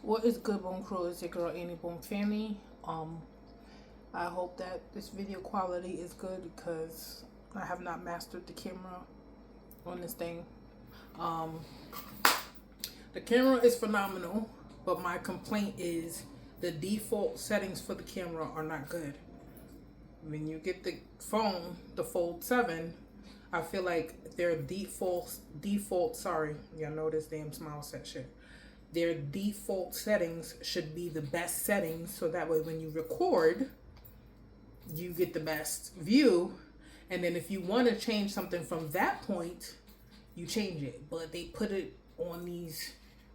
What is good, Boom Crew? It's your girl Annie Boom Fanny. I hope that this video quality is good because I have not mastered the camera on this thing. Um, the camera is phenomenal, but my complaint is the default settings for the camera are not good. When you get the phone, the Fold 7, I feel like their default, sorry, y'all know this damn smile set shit. Their default settings should be the best settings so that way when you record, you get the best view. And then if you want to change something from that point, you change it. But they put it on these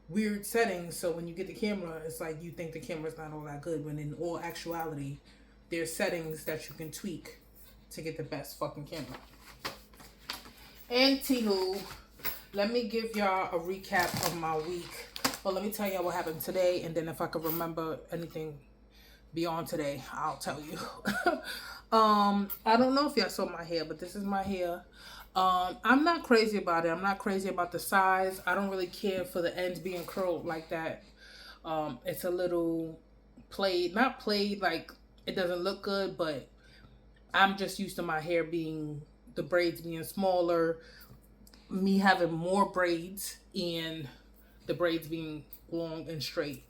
weird settings so when you get the camera, it's like you think the camera's not all that good when in all actuality, there's settings that you can tweak to get the best fucking camera. Anywho, let me give y'all a recap of my week. Well, let me tell y'all what happened today, and then if I can remember anything beyond today, I'll tell you. I don't know if y'all saw my hair, but this is my hair. I'm not crazy about it. I'm not crazy about the size. I don't really care for the ends being curled like that. It's a little played, not played, like it doesn't look good, but I'm just used to my hair being, the braids being smaller, me having more braids, and the braids being long and straight.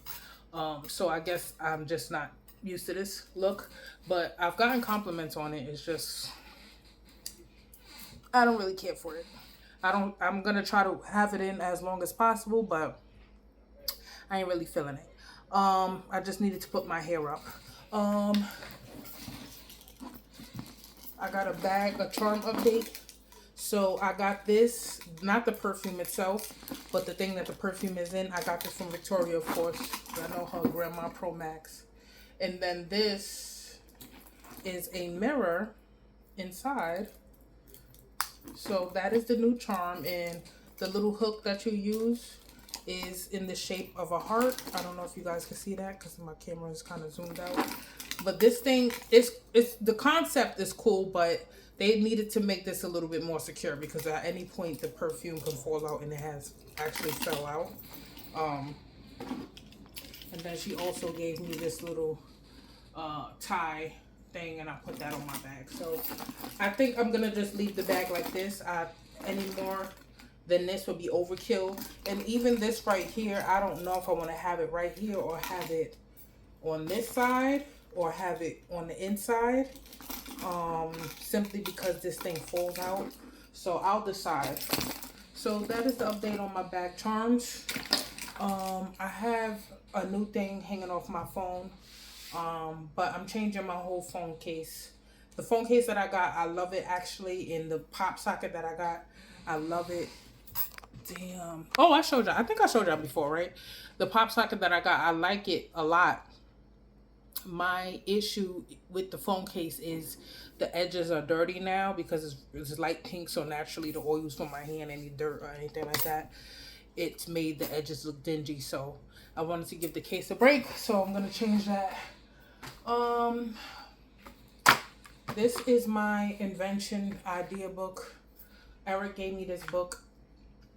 So I guess I'm just not used to this look, but I've gotten compliments on it. It's just, I don't really care for it. I'm going to try to have it in as long as possible, but I ain't really feeling it. I just needed to put my hair up. I got a bag, a charm update. So I got this, not the perfume itself, but the thing that the perfume is in. I got this from Victoria, of course. I know her, Grandma Pro Max. And then this is a mirror inside. So that is the new charm. And the little hook that you use is in the shape of a heart. I don't know if you guys can see that because my camera is kind of zoomed out. But this thing, it's the concept is cool, but they needed to make this a little bit more secure because at any point the perfume can fall out, and it has actually fell out. And then she also gave me this little tie thing, and I put that on my bag. So I think I'm gonna just leave the bag like this. Any more than this would be overkill. And even this right here, I don't know if I want to have it right here or have it on this side or have it on the inside. Simply because this thing falls out. So I'll decide. So that is the update on my bag charms. I have a new thing hanging off my phone. But I'm changing my whole phone case. The phone case that I got, I love it actually. In the pop socket that I got, I love it. Damn. Oh, I showed y'all. I think I showed y'all before, right? The pop socket that I got, I like it a lot. My issue with the phone case is the edges are dirty now because it's light pink, so naturally the oils from my hand, any dirt or anything like that, it's made the edges look dingy. So I wanted to give the case a break, so I'm gonna change that. This is my invention idea book. Eric gave me this book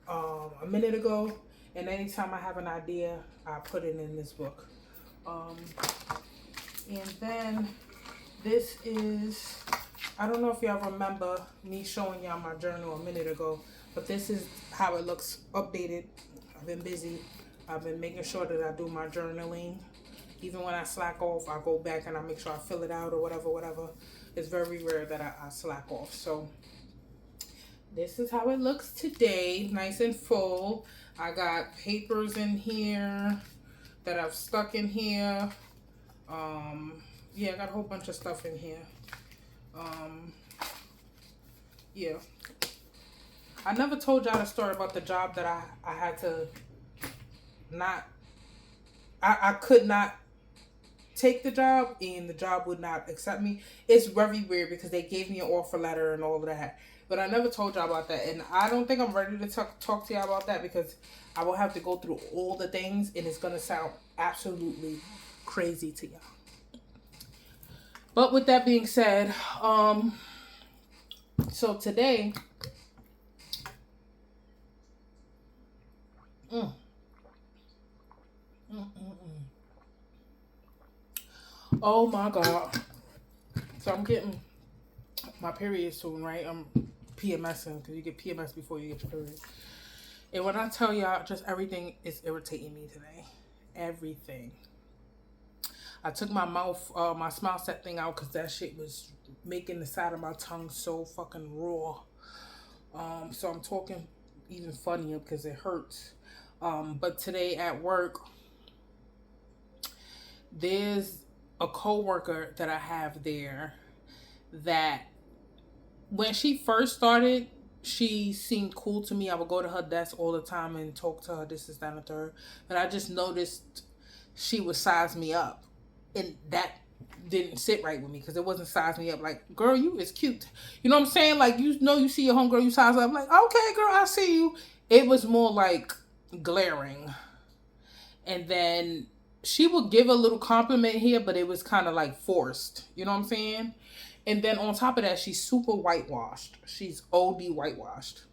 a minute ago, and anytime I have an idea, I put it in this book. And then this is, I don't know if y'all remember me showing y'all my journal a minute ago, but this is how it looks updated. I've been busy. I've been making sure that I do my journaling. Even when I slack off, I go back and I make sure I fill it out or whatever. It's very rare that I slack off. So this is how it looks today, nice and full. I got papers in here that I've stuck in here. Yeah, I got a whole bunch of stuff in here. Yeah. I never told y'all the story about the job that I had to not, I could not take the job and the job would not accept me. It's very weird because they gave me an offer letter and all of that. But I never told y'all about that. And I don't think I'm ready to talk to y'all about that because I will have to go through all the things and it's going to sound absolutely crazy to y'all. But with that being said, so today, Mm-mm-mm. Oh my God. So I'm getting my period soon, right? I'm PMSing because you get PMS before you get your period. And when I tell y'all, just everything is irritating me today. Everything. I took my my smile set thing out because that shit was making the side of my tongue so fucking raw. So I'm talking even funnier because it hurts. But today at work, there's a coworker that I have there that when she first started, she seemed cool to me. I would go to her desk all the time and talk to her. This is that and the third. But I just noticed she would size me up, and that didn't sit right with me because it wasn't size me up. Like, girl, you is cute. You know what I'm saying? Like, you know, you see your homegirl, you size up. Like, okay, girl, I see you. It was more like glaring, and then she would give a little compliment here, but it was kind of like forced. You know what I'm saying? And then on top of that, she's super whitewashed. She's OD whitewashed.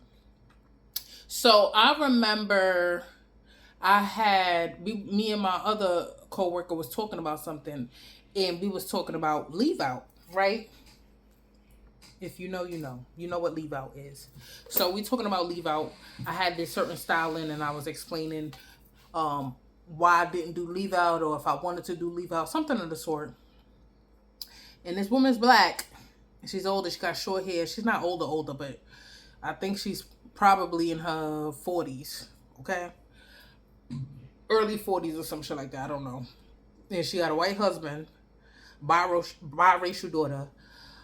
So I remember me and my other coworker was talking about something, and we was talking about leave out, right? If you know, you know. You know what leave out is. So we talking about leave out. I had this certain styling, and I was explaining why I didn't do leave out, or if I wanted to do leave out, something of the sort. And this woman's black. She's older. She got short hair. She's not older, but I think she's probably in her 40s. Okay, early 40s or some shit like that. I don't know. And she got a white husband, biracial daughter.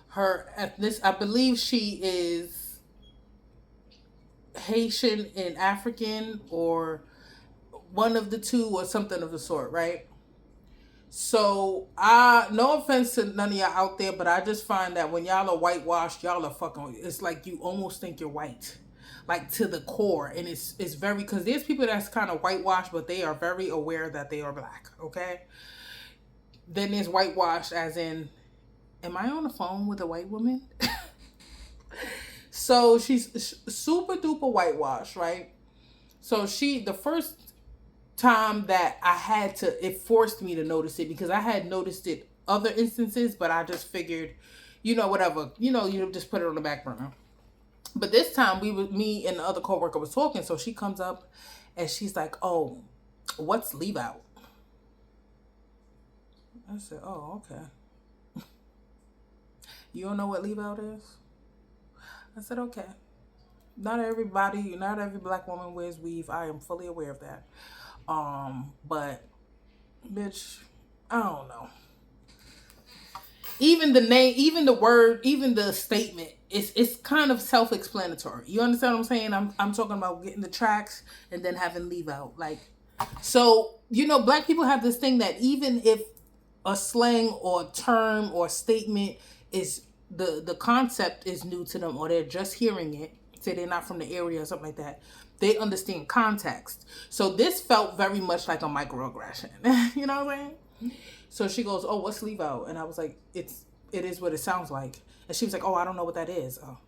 Her ethnic, I believe she is Haitian and African, or one of the two, or something of the sort, right? So I, no offense to none of y'all out there, but I just find that when y'all are whitewashed, y'all are fucking. It's like you almost think you're white, like to the core, and it's very, because there's people that's kind of whitewashed, but they are very aware that they are black. Okay. Then there's whitewashed, as in, am I on the phone with a white woman? So she's super duper whitewashed, right? So the first time that I had to, it forced me to notice it because I had noticed it other instances, but I just figured, whatever, you just put it on the back burner. But this time me and the other coworker was talking, so she comes up and she's like, "Oh, what's leave out?" I said, "Oh, okay. You don't know what leave out is?" I said, "Okay. Not every black woman wears weave. I am fully aware of that. But bitch, I don't know. Even the name, even the word, even the statement, it's kind of self-explanatory. You understand what I'm saying? I'm talking about getting the tracks and then having leave out. Like, so black people have this thing that even if a slang or term or statement is the concept is new to them, or they're just hearing it, say they're not from the area or something like that, they understand context. So this felt very much like a microaggression. You know what I'm saying? So she goes, "Oh, what's leave out?" And I was like, it is what it sounds like." And she was like, "Oh, I don't know what that is." Oh,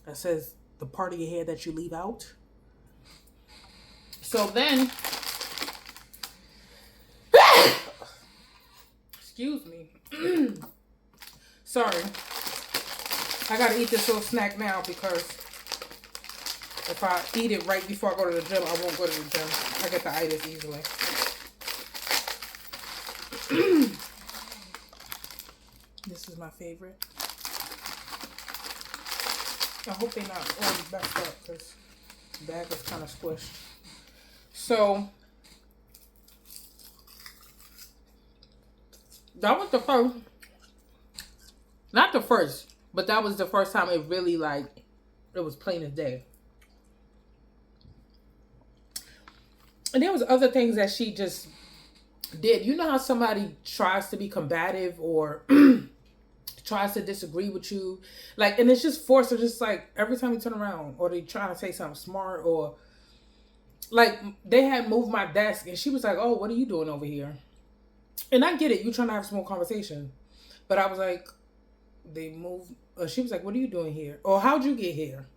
that says the part of your hair that you leave out. So then, excuse me. Sorry. I gotta eat this little snack now because if I eat it right before I go to the gym, I won't go to the gym. I get the itis easily. This is my favorite. I hope they're not all messed up because the bag is kind of squished. So that was the first, not the first, but that was the first time it really, like, it was plain as day. And there was other things that she just did. You know how somebody tries to be combative or tries to disagree with you, like, and it's just forced. It's just like every time you turn around, or they trying to say something smart, or like they had moved my desk, and she was like, "Oh, what are you doing over here?" And I get it, you trying to have a small conversation, but I was like, they moved. She was like, "What are you doing here?" Or "How'd you get here?"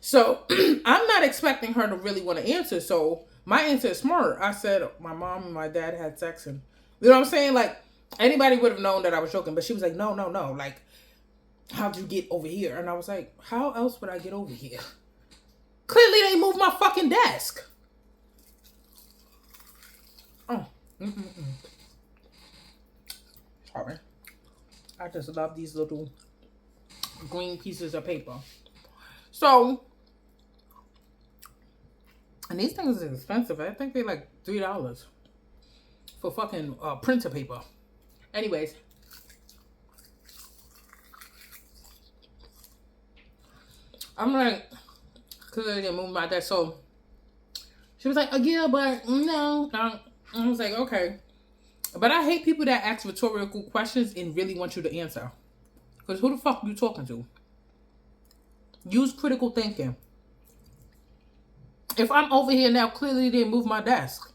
So I'm not expecting her to really want to answer. So My answer is smart. I said my mom and my dad had sex, and you know what I'm saying? Like, anybody would have known that I was joking, but she was like, no, no, no. Like, how'd you get over here? And I was like, how else would I get over here? Clearly, they moved my fucking desk. Oh. Sorry. I just love these little green pieces of paper. So, and these things are expensive. I think they're like $3 for fucking printer paper. Anyways. I'm like, because I didn't move my desk. So, she was like, oh, yeah, but no. I was like, okay. But I hate people that ask rhetorical questions and really want you to answer. Because who the fuck are you talking to? Use critical thinking. If I'm over here now, clearly they didn't move my desk.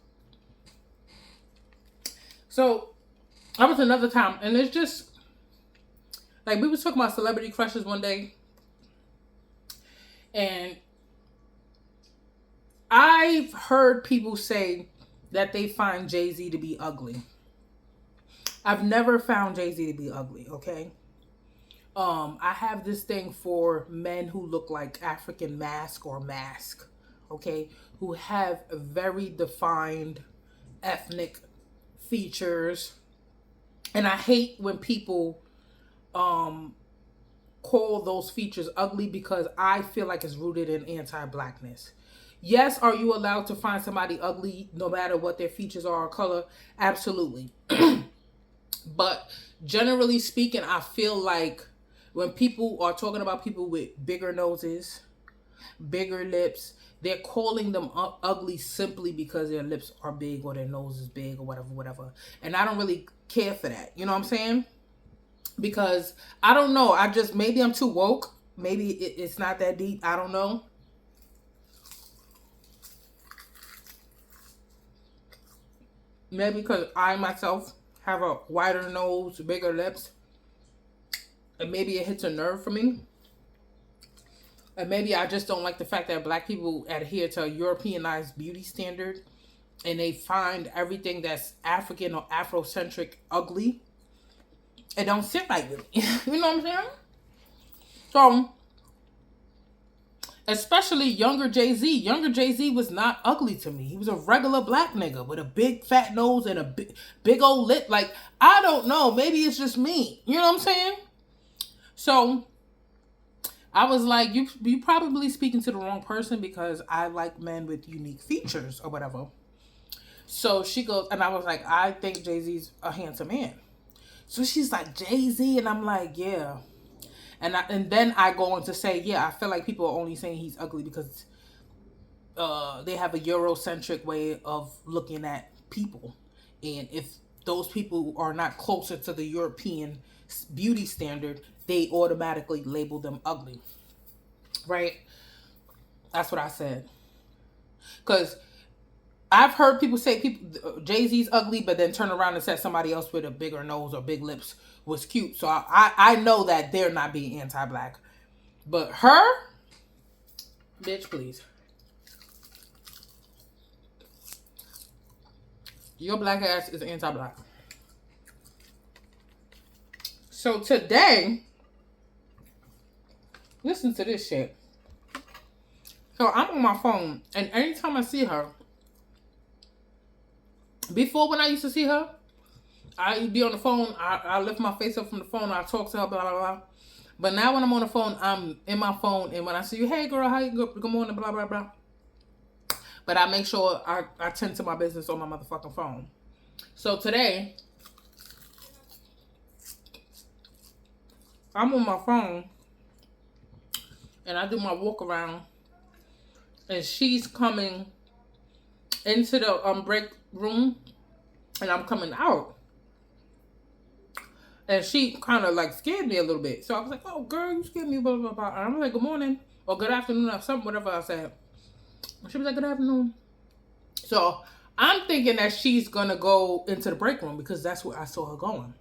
So, that was another time. And it's just, like, we was talking about celebrity crushes one day. And I've heard people say that they find Jay-Z to be ugly. I've never found Jay-Z to be ugly, okay? I have this thing for men who look like African mask, okay? Who have very defined ethnic features. And I hate when people call those features ugly because I feel like it's rooted in anti-blackness. Yes, are you allowed to find somebody ugly no matter what their features are or color? Absolutely. But generally speaking, I feel like when people are talking about people with bigger noses, bigger lips, they're calling them ugly simply because their lips are big or their nose is big or whatever. And I don't really care for that. You know what I'm saying? Because I don't know. Maybe I'm too woke. Maybe it's not that deep. I don't know. Maybe because I myself have a wider nose, bigger lips. And maybe it hits a nerve for me. And maybe I just don't like the fact that black people adhere to a Europeanized beauty standard. And they find everything that's African or Afrocentric ugly. It don't sit right with me. You know what I'm saying? So, especially younger Jay-Z. Younger Jay-Z was not ugly to me. He was a regular black nigga with a big fat nose and a big old lip. Like, I don't know. Maybe it's just me. You know what I'm saying? So, I was like, you probably speaking to the wrong person because I like men with unique features or whatever. So she goes, and I was like, I think Jay-Z's a handsome man. So she's like, Jay-Z? And I'm like, yeah. And then I go on to say, yeah, I feel like people are only saying he's ugly because they have a Eurocentric way of looking at people. And if those people are not closer to the European beauty standard, they automatically label them ugly. Right? That's what I said. Because I've heard people say Jay-Z's ugly, but then turn around and say somebody else with a bigger nose or big lips was cute. So I know that they're not being anti-black. But her, bitch, please. Your black ass is anti-black. So today, listen to this shit. So I'm on my phone, and anytime I see her, before when I used to see her, I'd be on the phone, I lift my face up from the phone, I talk to her, blah, blah, blah. But now when I'm on the phone, I'm in my phone, and when I see you, hey girl, how you go? Good morning, blah, blah, blah. But I make sure I tend to my business on my motherfucking phone. So today, I'm on my phone, and I do my walk around, and she's coming into the break room, and I'm coming out. And she kind of like scared me a little bit. So I was like, oh girl, you scared me, blah, blah, blah. And I'm like, good morning, or good afternoon, or something, whatever I said. She was like, good afternoon. So I'm thinking that she's gonna go into the break room because that's where I saw her going.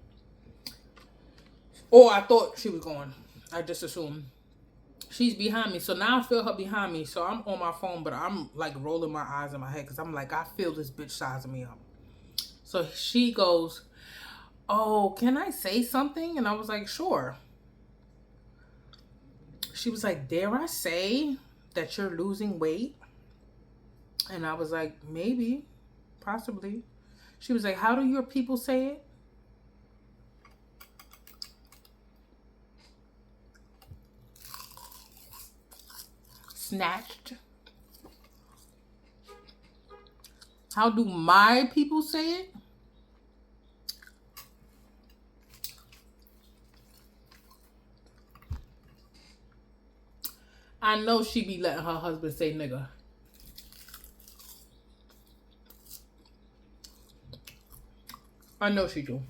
Or I thought she was going. I just assumed. She's behind me. So now I feel her behind me. So I'm on my phone, but I'm like rolling my eyes in my head because I'm like, I feel this bitch sizing me up. So she goes, oh, can I say something? And I was like, sure. She was like, dare I say that you're losing weight? And I was like, maybe, possibly. She was like, how do your people say it? Snatched. How do my people say it? I know she be letting her husband say nigga. I know she do.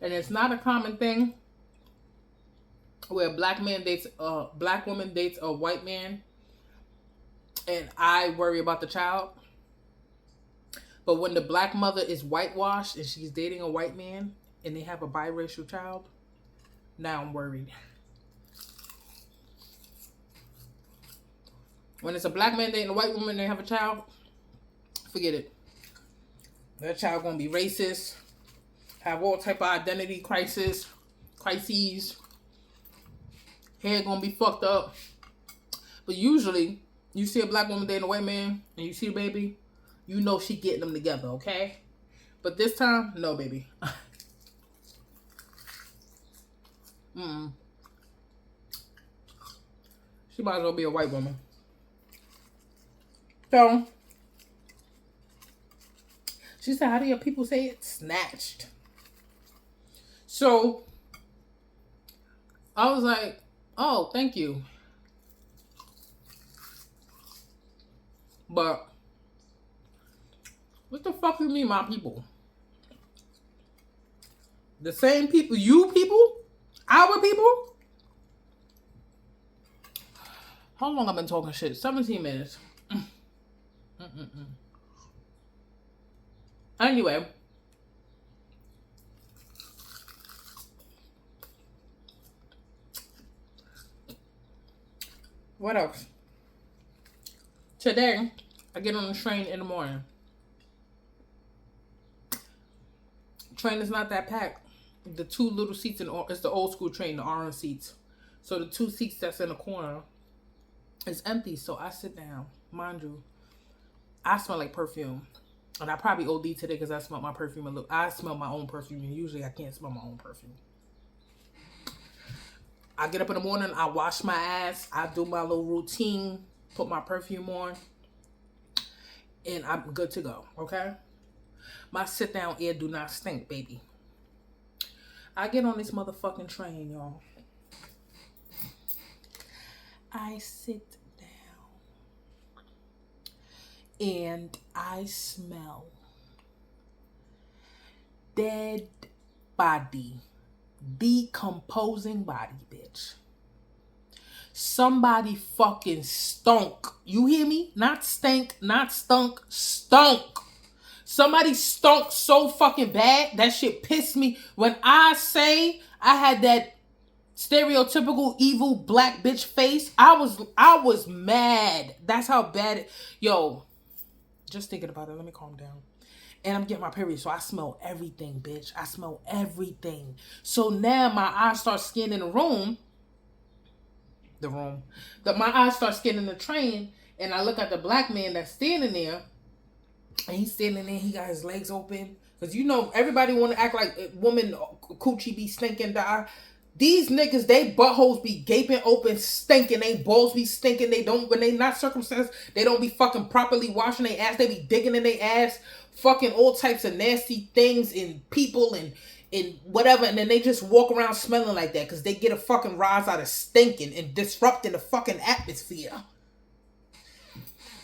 And it's not a common thing where a black woman dates a white man and I worry about the child. But when the black mother is whitewashed and she's dating a white man and they have a biracial child, now I'm worried. When it's a black man dating a white woman and they have a child, forget it. That child gonna be racist, have all type of identity crises, hair gonna be fucked up. But usually, you see a black woman dating a white man and you see the baby, you know she getting them together, okay? But this time, no, baby. She might as well be a white woman. So, she said, how do your people say it? Snatched. So, I was like, oh, thank you. But, what the fuck you mean, my people? The same people, you people? Our people? How long I've been talking shit? 17 minutes. Anyway. What else? Today, I get on the train in the morning. Train is not that packed. The two little seats it's the old school train, the orange seats. So the two seats that's in the corner is empty. So I sit down. Mind you, I smell like perfume. And I probably OD today because I smelled my perfume a little. I smell my own perfume, and usually I can't smell my own perfume. I get up in the morning, I wash my ass, I do my little routine, put my perfume on, and I'm good to go, okay? My sit-down air do not stink, baby. I get on this motherfucking train, y'all. I sit and I smell dead body, decomposing body, bitch. Somebody fucking stunk. You hear me? Not stank, not stunk, stunk. Somebody stunk so fucking bad, that shit pissed me. When I say I had that stereotypical evil black bitch face, I was mad. That's how bad it, yo. Just thinking about it, let me calm down. And I'm getting my period, so I smell everything, bitch. I smell everything. So now my eyes start scanning the room. My eyes start scanning the train, and I look at the black man that's standing there, and he's standing there, he got his legs open. Because you know, everybody want to act like a woman coochie be stinking. These niggas, they buttholes be gaping open, stinking. They balls be stinking. They don't, when they not circumcised, they don't be fucking properly washing their ass. They be digging in their ass, fucking all types of nasty things in people and whatever. And then they just walk around smelling like that because they get a fucking rise out of stinking and disrupting the fucking atmosphere.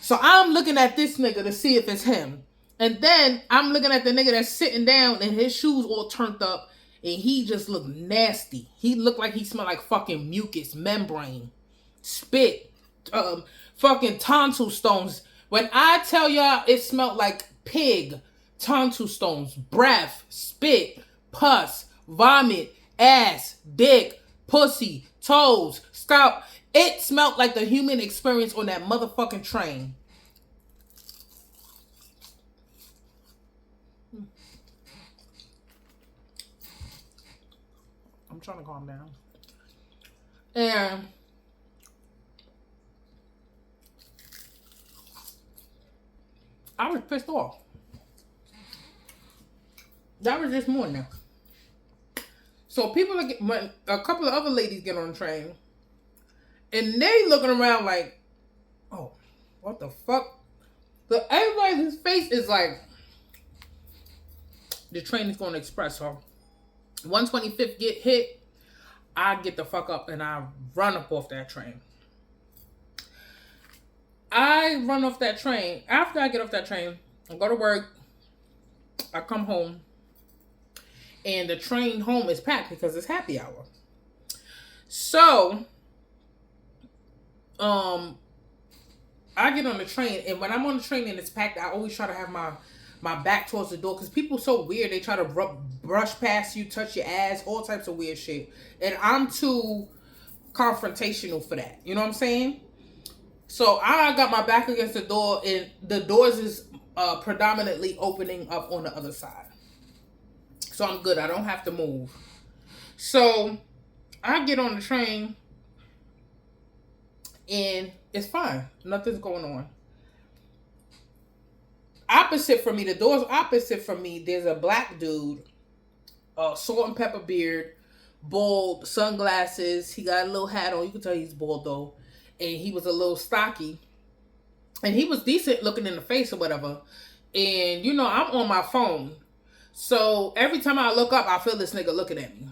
So I'm looking at this nigga to see if it's him. And then I'm looking at the nigga that's sitting down and his shoes all turned up. And he just looked nasty. He looked like he smelled like fucking mucus, membrane, spit, fucking tonsil stones. When I tell y'all it smelled like pig, tonsil stones, breath, spit, pus, vomit, ass, dick, pussy, toes, scalp. It smelled like the human experience on that motherfucking train. I'm trying to calm down. And I was pissed off. That was this morning. So people are when a couple of other ladies get on the train, and they looking around like, oh, what the fuck? But everybody's face is like, the train is going to express. So 125th get hit, I get the fuck up and I run up off that train. I run off that train. After I get off that train, I go to work. I come home. And the train home is packed because it's happy hour. So, I get on the train. And when I'm on the train and it's packed, I always try to have my back towards the door. Because people so weird. They try to brush past you, touch your ass, all types of weird shit. And I'm too confrontational for that. You know what I'm saying? So I got my back against the door, and the doors is predominantly opening up on the other side. So I'm good. I don't have to move. So I get on the train, and it's fine. Nothing's going on. Opposite from me, the doors opposite from me, there's a black dude, salt and pepper beard, bald, sunglasses. He got a little hat on. You can tell he's bald though. And he was a little stocky. And he was decent looking in the face or whatever. And, you know, I'm on my phone. So every time I look up, I feel this nigga looking at me.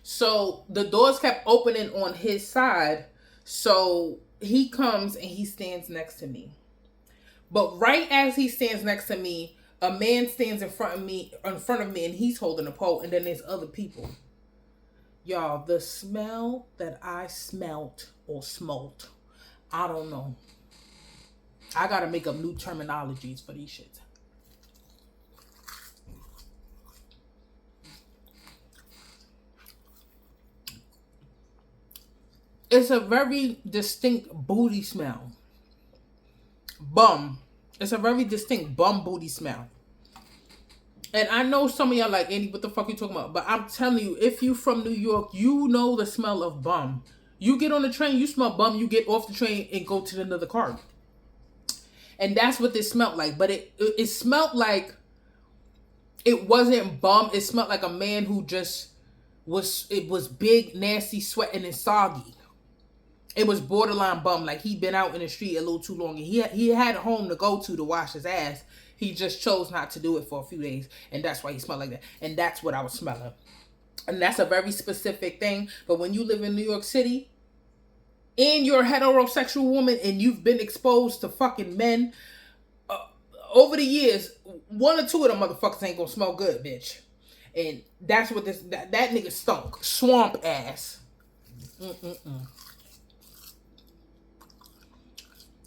So the doors kept opening on his side. So he comes and he stands next to me. But right as he stands next to me, a man stands in front of me, and he's holding a pole. And then there's other people. Y'all, the smell that I smelt or smoked, I don't know. I gotta make up new terminologies for these shits. It's a very distinct booty smell. Bum. It's a very distinct bum booty smell. And I know some of y'all like, Andy, what the fuck you talking about? But I'm telling you, if you from New York, you know the smell of bum. You get on the train, you smell bum, you get off the train and go to another car. And that's what this smelled like. But it smelled like it wasn't bum. It smelled like a man who just was big, nasty, sweating and soggy. It was borderline bum, like he'd been out in the street a little too long. And he had a home to go to wash his ass. He just chose not to do it for a few days. And that's why he smelled like that. And that's what I was smelling. And that's a very specific thing. But when you live in New York City, and you're a heterosexual woman, and you've been exposed to fucking men, over the years, one or two of them motherfuckers ain't gonna smell good, bitch. And that's what that nigga stunk. Swamp ass.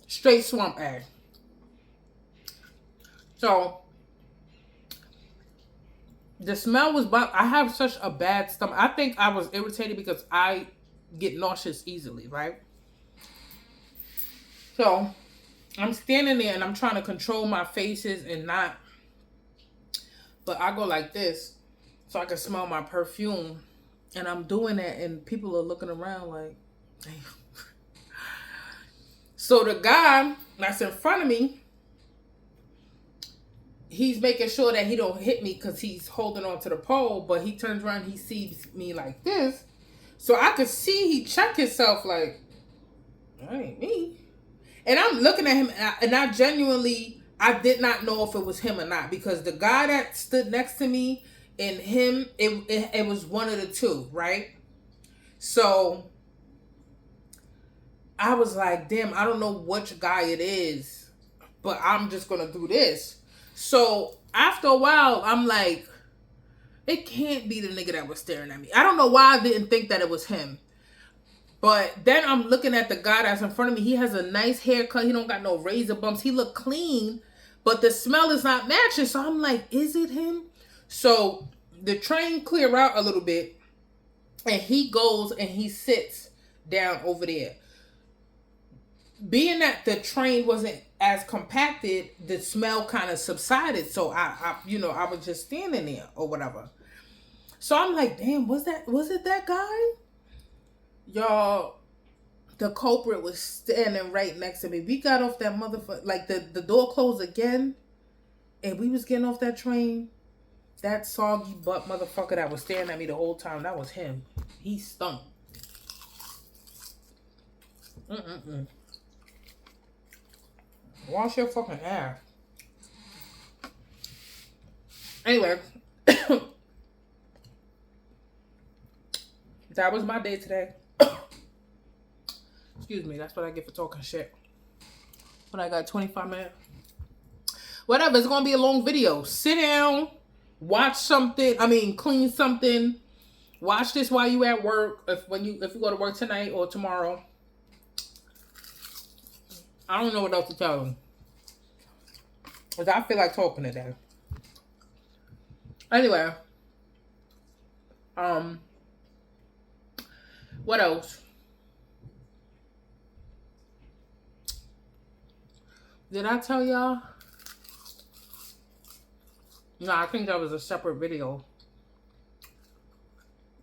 Straight swamp ass. So, the smell was, I have such a bad stomach. I think I was irritated because I get nauseous easily, right? So, I'm standing there and I'm trying to control my faces and not, but I go like this so I can smell my perfume. And I'm doing that and people are looking around like, damn. So the guy that's in front of me, he's making sure that he don't hit me because he's holding on to the pole, but he turns around, he sees me like this. So I could see he checked himself like, that ain't me. And I'm looking at him and I genuinely, I did not know if it was him or not because the guy that stood next to me and him, it was one of the two, right? So I was like, damn, I don't know which guy it is, but I'm just going to do this. So after a while, I'm like, it can't be the nigga that was staring at me. I don't know why I didn't think that it was him. But then I'm looking at the guy that's in front of me. He has a nice haircut. He don't got no razor bumps. He look clean, but the smell is not matching. So I'm like, is it him? So the train clear out a little bit. And he goes and he sits down over there. Being that the train wasn't as compacted, the smell kind of subsided. So I was just standing there or whatever. So I'm like, damn, was it that guy? Y'all, the culprit was standing right next to me. We got off that motherfucker, like the door closed again, and we was getting off that train. That soggy butt motherfucker that was staring at me the whole time, that was him. He stunk. Wash your fucking ass. Anyway, that was my day today. Excuse me, that's what I get for talking shit. But I got 25 minutes. Whatever, it's gonna be a long video. Sit down, watch something. Clean something. Watch this while you at work. If you go to work tonight or tomorrow. I don't know what else to tell you. Because I feel like talking today. Anyway. What else? Did I tell y'all? No, I think that was a separate video.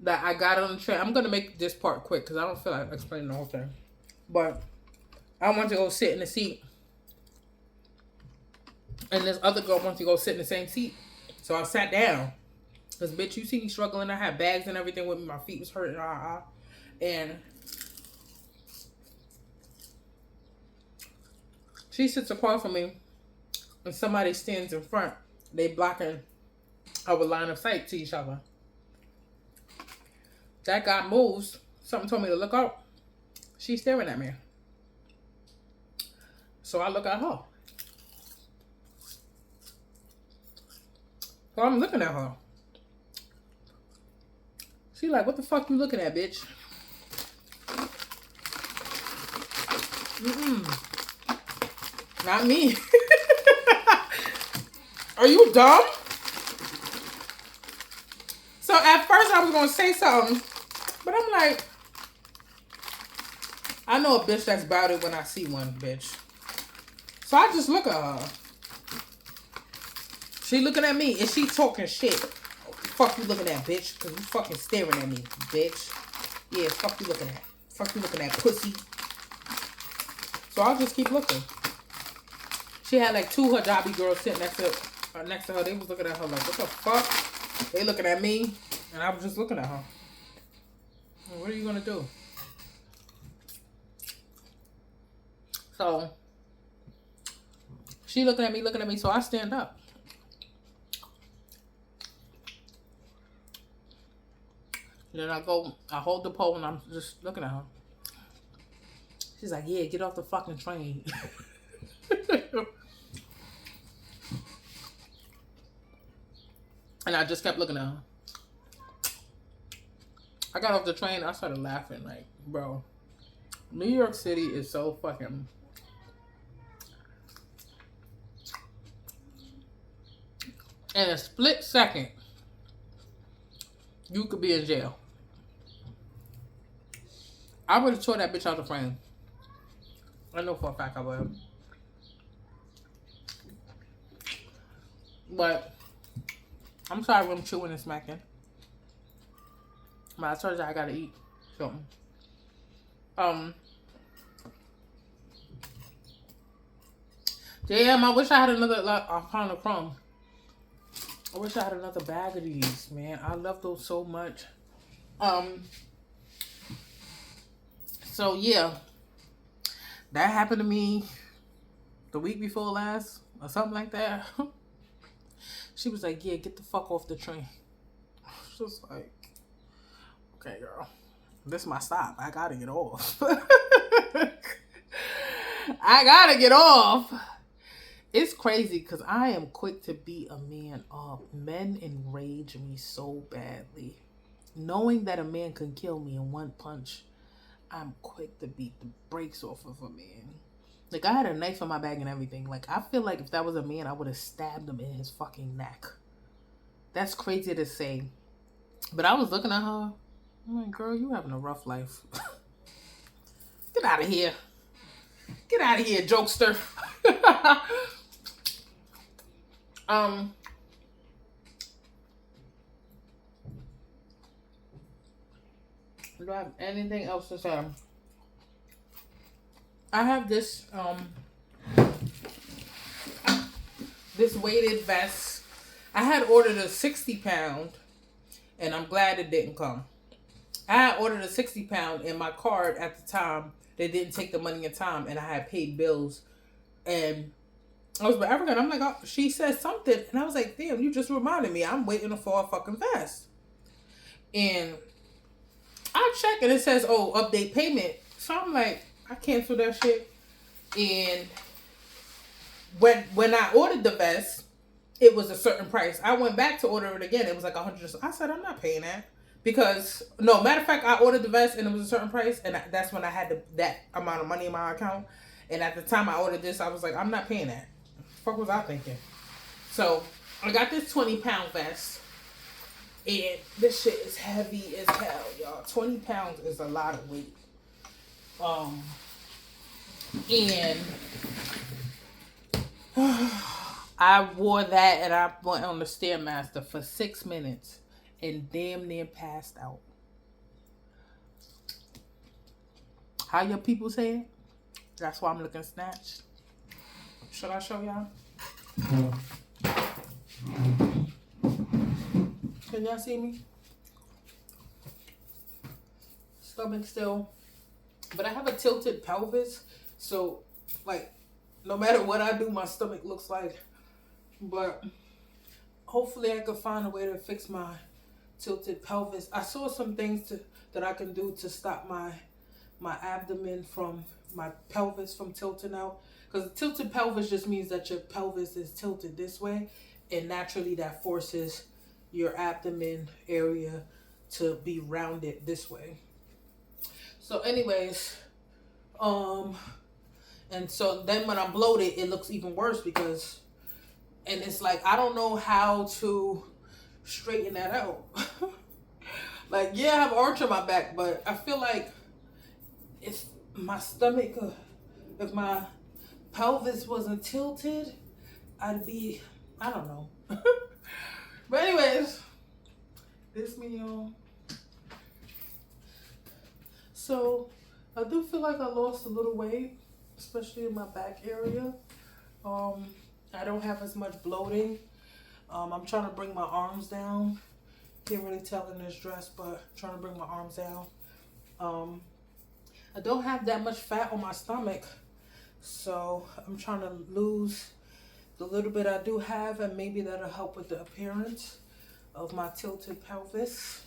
That I got on the train. I'm going to make this part quick because I don't feel like explaining the whole thing. But I want to go sit in the seat. And this other girl wants to go sit in the same seat. So I sat down. Because, bitch, you see me struggling. I had bags and everything with me. My feet was hurting. And she sits across from me. And somebody stands in front. They blocking our line of sight to each other. That guy moves. Something told me to look up. She's staring at me. So I look at her. So I'm looking at her. She like, what the fuck you looking at, bitch? Not me. Are you dumb? So at first I was going to say something. But I'm like, I know a bitch that's about it when I see one, bitch. So I just look at her. She looking at me and she talking shit. Fuck you looking at, bitch? Because you fucking staring at me, bitch. Yeah, fuck you looking at. Fuck you looking at, pussy. So I'll just keep looking. She had like 2 hijabi girls sitting next to her. They was looking at her like, what the fuck? They looking at me. And I was just looking at her. What are you going to do? So she looking at me. So I stand up. And then I hold the pole and I'm just looking at her. She's like, yeah, get off the fucking train. And I just kept looking at her. I got off the train. I started laughing like, bro, New York City is so fucking... In a split second, you could be in jail. I would have tore that bitch out the frame. I know for a fact I would. But I'm sorry when I'm chewing and smacking. But I told you I gotta eat something. Damn, I wish I had another, like, I found a crumb. I wish I had another bag of these, man. I love those so much. So yeah, that happened to me the week before last or something like that. She was like, yeah, get the fuck off the train. I was just like, okay, girl, this is my stop. I gotta get off. I gotta get off. It's crazy because I am quick to beat a man up. Men enrage me so badly. Knowing that a man can kill me in one punch, I'm quick to beat the brakes off of a man. Like, I had a knife in my bag and everything. Like, I feel like if that was a man, I would have stabbed him in his fucking neck. That's crazy to say. But I was looking at her. I'm like, girl, you having a rough life. Get out of here. Get out of here, jokester. um, do I have anything else to say? I have this this weighted vest. I had ordered a 60-pound, and I'm glad it didn't come. I had ordered a 60-pound, and my card at the time, they didn't take the money in time, and I had paid bills. And I was with African. I'm like, oh, she said something, and I was like, damn, you just reminded me. I'm waiting for a fucking vest. And I check, and it says, oh, update payment. So I'm like, I canceled that shit. And when I ordered the vest, it was a certain price. I went back to order it again. It was like 100. I said, I'm not paying that. Because, no, matter of fact, I ordered the vest and it was a certain price. And that's when I had that amount of money in my account. And at the time I ordered this, I was like, I'm not paying that. The fuck was I thinking? So, I got this 20-pound vest. And this shit is heavy as hell, y'all. 20 pounds is a lot of weight. And I wore that and I went on the Stairmaster for 6 minutes and damn near passed out. How your people say it? That's why I'm looking snatched. Should I show y'all? Can y'all see me? Stomach still. But I have a tilted pelvis. So, like, no matter what I do, my stomach looks like. But hopefully I could find a way to fix my tilted pelvis. I saw some things that I can do to stop my abdomen from, my pelvis from tilting out. Because tilted pelvis just means that your pelvis is tilted this way. And naturally that forces your abdomen area to be rounded this way. So anyways, and so then when I'm bloated, it looks even worse because, and it's like, I don't know how to straighten that out. Like, yeah, I have an arch on my back, but I feel like if my stomach, if my pelvis wasn't tilted, I'd be, I don't know. But anyways, this me, y'all. So I do feel like I lost a little weight, especially in my back area. I don't have as much bloating. I'm trying to bring my arms down. Can't really tell in this dress, but I'm trying to bring my arms down. I don't have that much fat on my stomach, so I'm trying to lose the little bit I do have, and maybe that'll help with the appearance of my tilted pelvis.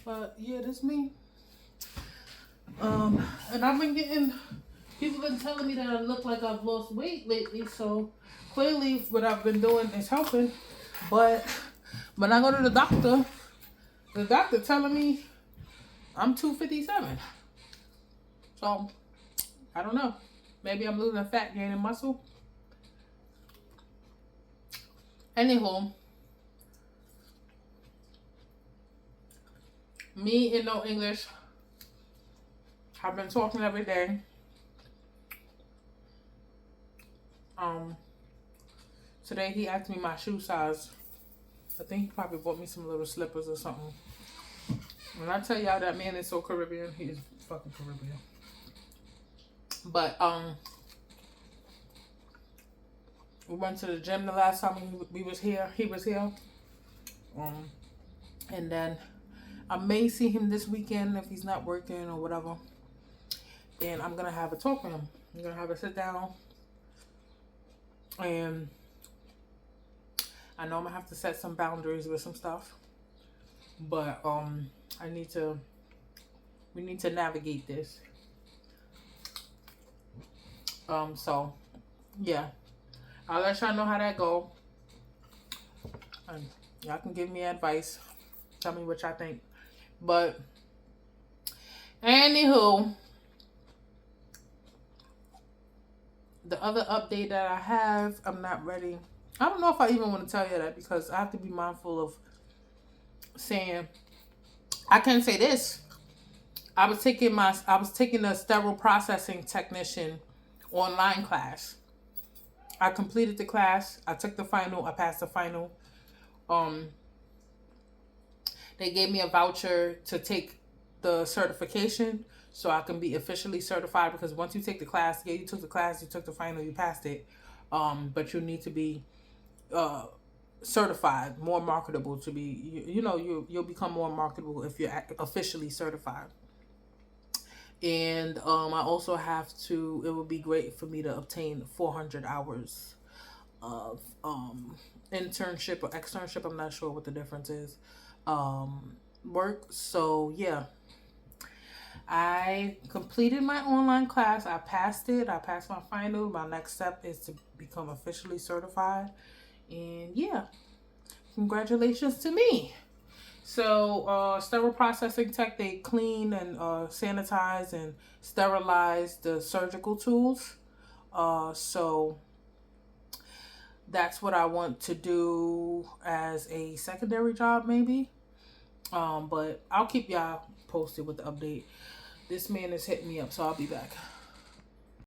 But yeah, this me. And I've been getting, people been telling me that I look like I've lost weight lately, so clearly what I've been doing is helping. But when I go to the doctor telling me I'm 257. So I don't know. Maybe I'm losing fat, gaining muscle. Anywho, me in no English. I've been talking every day. Today he asked me my shoe size. I think he probably bought me some little slippers or something. When I tell y'all that man is so Caribbean, he is fucking Caribbean. But we went to the gym the last time we was here. He was here. And then I may see him this weekend if he's not working or whatever. And I'm gonna have a talk with him. I'm gonna have a sit down. And I know I'm gonna have to set some boundaries with some stuff. But we need to navigate this. So yeah. I'll let y'all know how that go. And y'all can give me advice. Tell me what y'all think. But anywho, the other update that I have, I'm not ready. I don't know if I even want to tell you that because I have to be mindful of saying, I can't say this I was taking a sterile processing technician online class. I completed the class. I took the final. I passed the final. Um, they gave me a voucher to take the certification so I can be officially certified, because once you take the class, yeah, you took the class, you took the final, you passed it. But you need to be uh certified, more marketable to be, you'll become more marketable if you're officially certified. And I also have to, it would be great for me to obtain 400 hours of internship or externship, I'm not sure what the difference is, work. So yeah, I completed my online class. I passed it. I passed my final. My next step is to become officially certified. And yeah, congratulations to me. So, sterile processing tech, they clean and sanitize and sterilize the surgical tools. So that's what I want to do as a secondary job, maybe. But I'll keep y'all posted with the update. This man is hitting me up, so I'll be back.